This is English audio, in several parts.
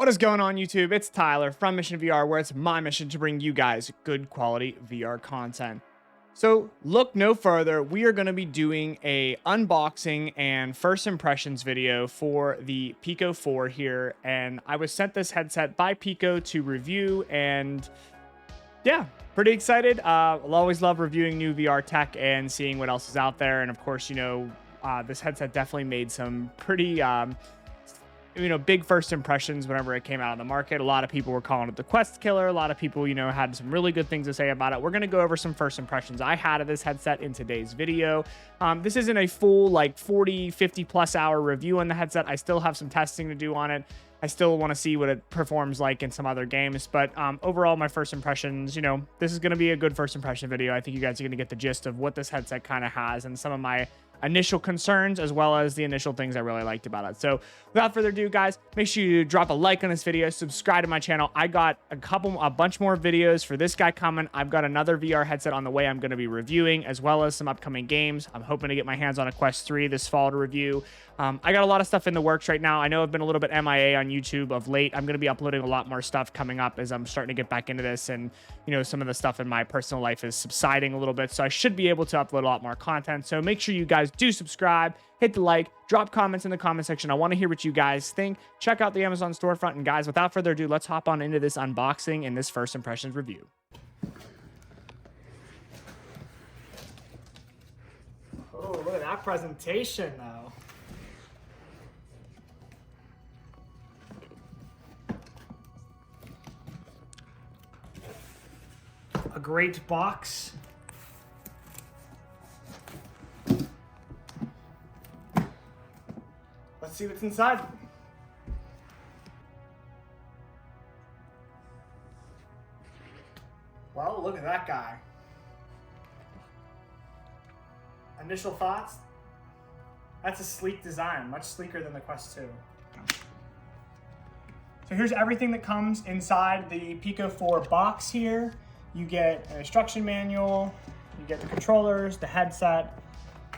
What is going on, YouTube? It's Tyler from Mission VR, where it's my mission to bring you guys good quality VR content. So look no further, we are going to be doing a unboxing and first impressions video for the Pico 4 here, and I was sent this headset by Pico to review, and yeah, pretty excited. I'll always love reviewing new VR tech and seeing what else is out there, and of course, this headset definitely made some pretty big first impressions whenever it came out on the market. A lot of people were calling it the Quest killer. A lot of people, had some really good things to say about it. We're going to go over some first impressions I had of this headset in today's video. This isn't a full 40, 50 plus hour review on the headset. I still have some testing to do on it. I still want to see what it performs like in some other games, but overall, my first impressions, this is going to be a good first impression video. I think you guys are going to get the gist of what this headset kind of has and some of my initial concerns, as well as the initial things I really liked about it. So without further ado, guys, make sure you drop a like on this video, subscribe to my channel. I got a bunch more videos for this guy coming. I've got another VR headset on the way I'm going to be reviewing, as well as some upcoming games. I'm hoping to get my hands on a Quest 3 this fall to review. I got a lot of stuff in the works right now. I know I've been a little bit MIA on YouTube of late. I'm going to be uploading a lot more stuff coming up as I'm starting to get back into this, and some of the stuff in my personal life is subsiding a little bit, so I should be able to upload a lot more content. So make sure you guys do subscribe, hit the like, drop comments in the comment section. I want to hear what you guys think. Check out the Amazon storefront, and guys, without further ado, let's hop on into this unboxing and this first impressions review. Oh, look at that presentation though. A great box. Let's see what's inside. Well, look at that guy. Initial thoughts? That's a sleek design, much sleeker than the Quest 2. So here's everything that comes inside the Pico 4 box here. You get an instruction manual, you get the controllers, the headset.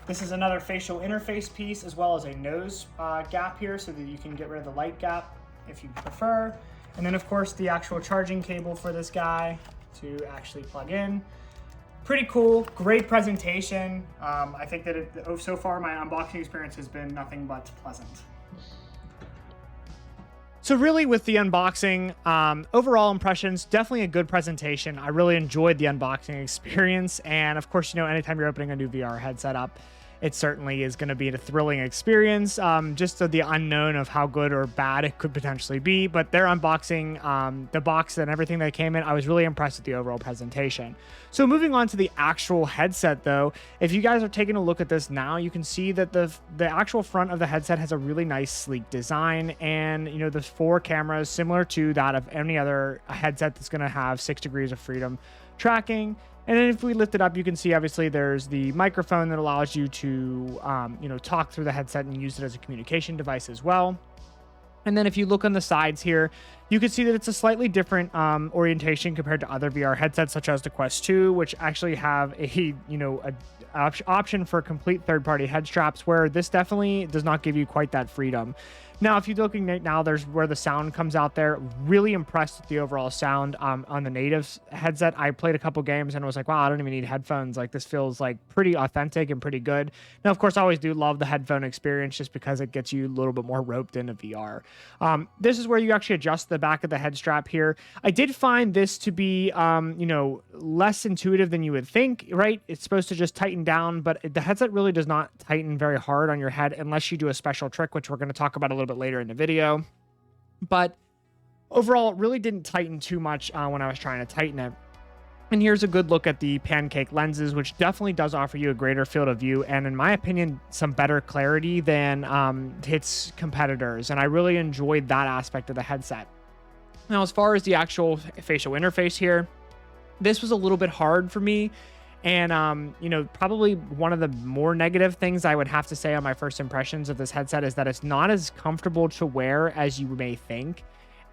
This is another facial interface piece, as well as a nose gap here so that you can get rid of the light gap if you prefer. And then of course the actual charging cable for this guy to actually plug in. Pretty cool, great presentation. I think that so far my unboxing experience has been nothing but pleasant. So really with the unboxing, overall impressions, definitely a good presentation. I really enjoyed the unboxing experience. And of course, anytime you're opening a new VR headset up, it certainly is going to be a thrilling experience, just the unknown of how good or bad it could potentially be. But their unboxing, the box and everything that came in, I was really impressed with the overall presentation. So moving on to the actual headset though, if you guys are taking a look at this now, you can see that the actual front of the headset has a really nice sleek design, and the 4 cameras similar to that of any other headset that's going to have 6 degrees of freedom tracking. And then if we lift it up, you can see obviously there's the microphone that allows you to, talk through the headset and use it as a communication device as well. And then if you look on the sides here, you can see that it's a slightly different orientation compared to other VR headsets, such as the Quest 2, which actually have a option for complete third-party head straps, where this definitely does not give you quite that freedom. Now, if you're looking at now, there's where the sound comes out there. Really impressed with the overall sound on the native headset. I played a couple games and was like, wow, I don't even need headphones. Like, this feels like pretty authentic and pretty good. Now, of course, I always do love the headphone experience just because it gets you a little bit more roped into VR. This is where you actually adjust the back of the head strap here. I did find this to be, less intuitive than you would think, right? It's supposed to just tighten down, but the headset really does not tighten very hard on your head unless you do a special trick, which we're going to talk about a little bit later in the video. But overall, it really didn't tighten too much when I was trying to tighten it. And here's a good look at the pancake lenses, which definitely does offer you a greater field of view, and in my opinion, some better clarity than its competitors. And I really enjoyed that aspect of the headset. Now, as far as the actual facial interface here, this was a little bit hard for me. And, probably one of the more negative things I would have to say on my first impressions of this headset is that it's not as comfortable to wear as you may think.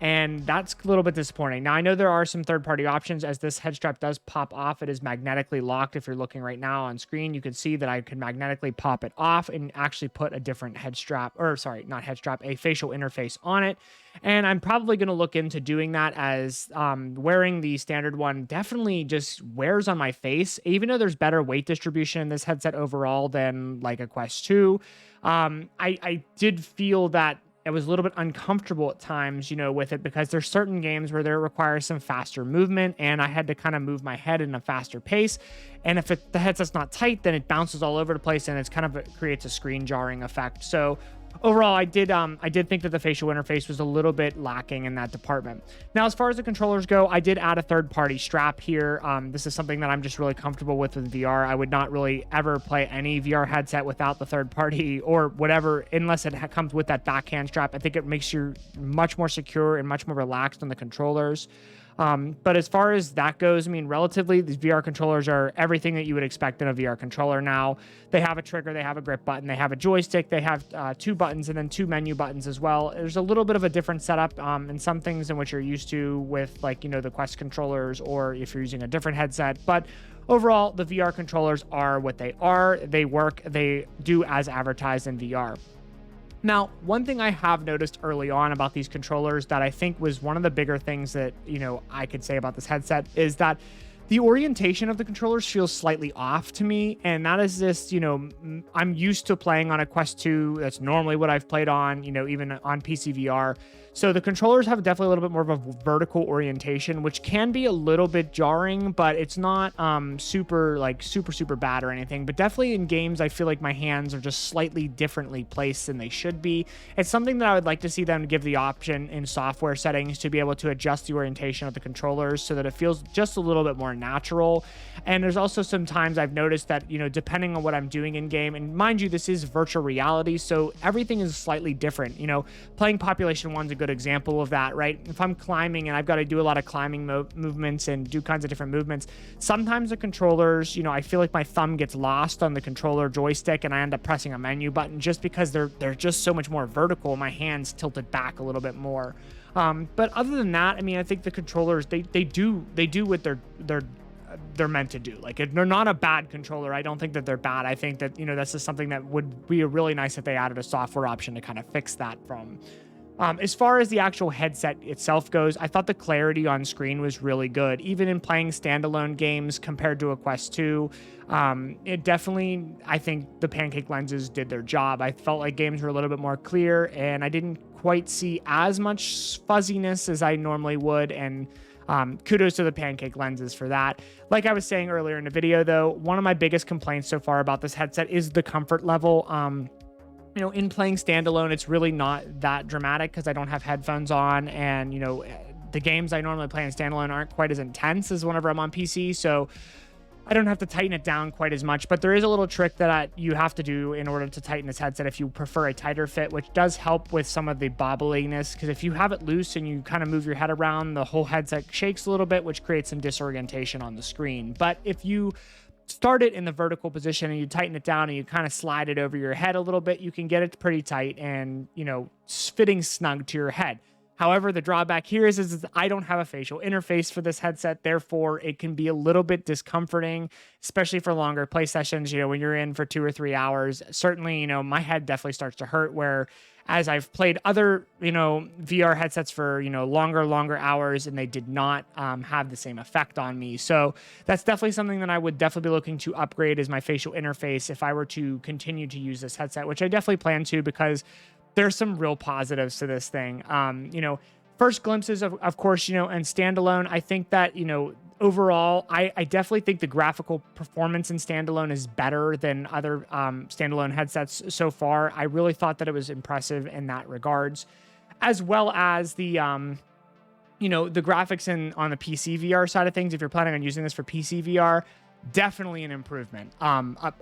and that's a little bit disappointing. Now, I know there are some third-party options as this head strap does pop off. It is magnetically locked. If you're looking right now on screen, you can see that I can magnetically pop it off and actually put a different head strap, or sorry, not head strap, a facial interface on it. And I'm probably going to look into doing that, as wearing the standard one definitely just wears on my face, even though there's better weight distribution in this headset overall than like a Quest 2. I did feel that it was a little bit uncomfortable at times, with it, because there's certain games where there requires some faster movement, and I had to kind of move my head in a faster pace. And if the headset's not tight, then it bounces all over the place, and it's kind of creates a screen jarring effect. So overall, I did think that the facial interface was a little bit lacking in that department. Now, as far as the controllers go, I did add a third-party strap here. This is something that I'm just really comfortable with VR. I would not really ever play any VR headset without the third-party or whatever, unless it comes with that backhand strap. I think it makes you much more secure and much more relaxed on the controllers. But as far as that goes, I mean, relatively, these VR controllers are everything that you would expect in a VR controller now. They have a trigger, they have a grip button, they have a joystick, they have 2 buttons, and then 2 menu buttons as well. There's a little bit of a different setup in some things in which you're used to with, like, the Quest controllers, or if you're using a different headset. But overall, the VR controllers are what they are. They work, they do as advertised in VR. Now, one thing I have noticed early on about these controllers that I think was one of the bigger things that, I could say about this headset is that the orientation of the controllers feels slightly off to me. And that is just, I'm used to playing on a Quest 2. That's normally what I've played on, even on PC VR. So the controllers have definitely a little bit more of a vertical orientation, which can be a little bit jarring, but it's not super bad or anything. But definitely in games, I feel like my hands are just slightly differently placed than they should be. It's something that I would like to see them give the option in software settings to be able to adjust the orientation of the controllers so that it feels just a little bit more natural. And there's also some times I've noticed that, depending on what I'm doing in game, and mind you, this is virtual reality, so everything is slightly different. Playing Population 1's a good example of that, right? If I'm climbing and I've got to do a lot of climbing movements and do kinds of different movements, sometimes the controllers, I feel like my thumb gets lost on the controller joystick and I end up pressing a menu button just because they're just so much more vertical. My hands tilted back a little bit more. But other than that, I mean, I think the controllers, they do what they're meant to do. Like, they're not a bad controller. I don't think that they're bad. I think that, that's just something that would be really nice if they added a software option to kind of fix that from. As far as the actual headset itself goes, I thought the clarity on screen was really good. Even in playing standalone games compared to a Quest 2, it definitely, I think the pancake lenses did their job. I felt like games were a little bit more clear, and I didn't quite see as much fuzziness as I normally would, and kudos to the pancake lenses for that. Like I was saying earlier in the video, though, one of my biggest complaints so far about this headset is the comfort level. In playing standalone, it's really not that dramatic because I don't have headphones on, and, the games I normally play in standalone aren't quite as intense as whenever I'm on PC, so I don't have to tighten it down quite as much. But there is a little trick that you have to do in order to tighten this headset if you prefer a tighter fit, which does help with some of the bobbliness, because if you have it loose and you kind of move your head around, the whole headset shakes a little bit, which creates some disorientation on the screen. But if you start it in the vertical position and you tighten it down and you kind of slide it over your head a little bit, you can get it pretty tight and, fitting snug to your head. However, the drawback here is I don't have a facial interface for this headset. Therefore, it can be a little bit discomforting, especially for longer play sessions, when you're in for 2 or 3 hours. Certainly, my head definitely starts to hurt, where as I've played other, VR headsets for, longer hours, and they did not have the same effect on me. So that's definitely something that I would definitely be looking to upgrade, is my facial interface if I were to continue to use this headset, which I definitely plan to, because there's some real positives to this thing. First glimpses of course, and standalone, I think that, overall, I definitely think the graphical performance in standalone is better than other standalone headsets so far. I really thought that it was impressive in that regards, as well as the graphics on the PC VR side of things. If you're planning on using this for PC VR, definitely an improvement,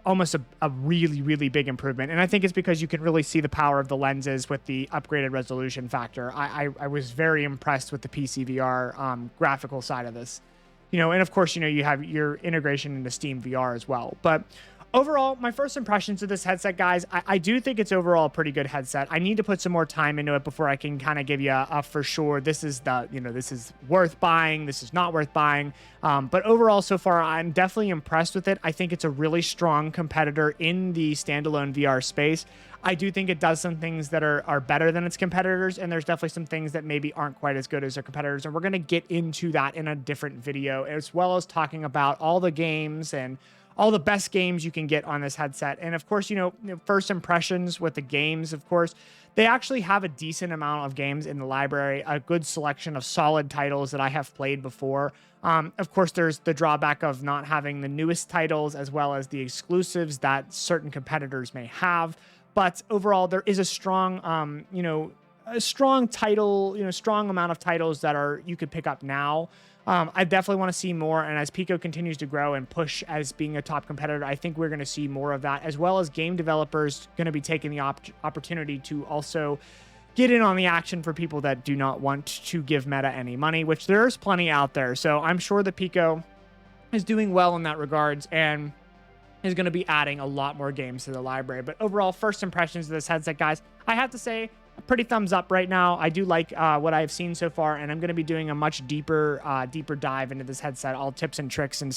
almost a really, really big improvement. And I think it's because you can really see the power of the lenses with the upgraded resolution factor. I was very impressed with the PC VR graphical side of this. And of course, you have your integration into Steam VR as well. But Overall, my first impressions of this headset, guys, I do think it's overall a pretty good headset. I need to put some more time into it before I can kind of give you a for sure, this is the, this is worth buying, this is not worth buying. But overall, so far, I'm definitely impressed with it. I think it's a really strong competitor in the standalone VR space. I do think it does some things that are better than its competitors, and there's definitely some things that maybe aren't quite as good as their competitors. And we're going to get into that in a different video, as well as talking about all the games and all the best games you can get on this headset. And of course, first impressions with the games, of course, they actually have a decent amount of games in the library, a good selection of solid titles that I have played before. Of course, there's the drawback of not having the newest titles as well as the exclusives that certain competitors may have. But overall, there is a strong, strong amount of titles that you could pick up now. I definitely want to see more. And as Pico continues to grow and push as being a top competitor, I think we're going to see more of that, as well as game developers going to be taking the opportunity to also get in on the action for people that do not want to give Meta any money, which there's plenty out there. So I'm sure that Pico is doing well in that regards and is going to be adding a lot more games to the library. But overall, first impressions of this headset, guys, I have to say, a pretty thumbs up right now. I do like what I've seen so far, and I'm going to be doing a much deeper dive into this headset, all tips and tricks and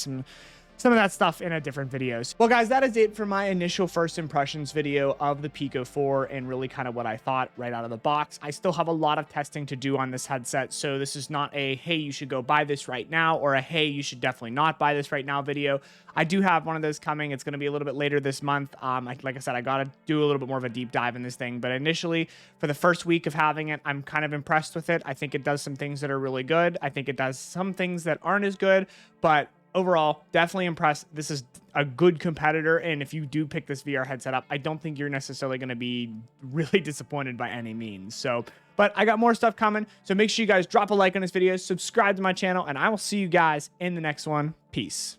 some of that stuff in a different videos. Well, guys, that is it for my initial first impressions video of the Pico 4 and really kind of what I thought right out of the box. I still have a lot of testing to do on this headset, so this is not a, hey, you should go buy this right now, or a, hey, you should definitely not buy this right now video. I do have one of those coming. It's going to be a little bit later this month. Like I said, I got to do a little bit more of a deep dive in this thing, but initially, for the first week of having it, I'm kind of impressed with it. I think it does some things that are really good. I think it does some things that aren't as good, but overall, definitely impressed. This is a good competitor, and if you do pick this VR headset up, I don't think you're necessarily going to be really disappointed by any means. So, but I got more stuff coming, so make sure you guys drop a like on this video, subscribe to my channel, and I will see you guys in the next one. Peace.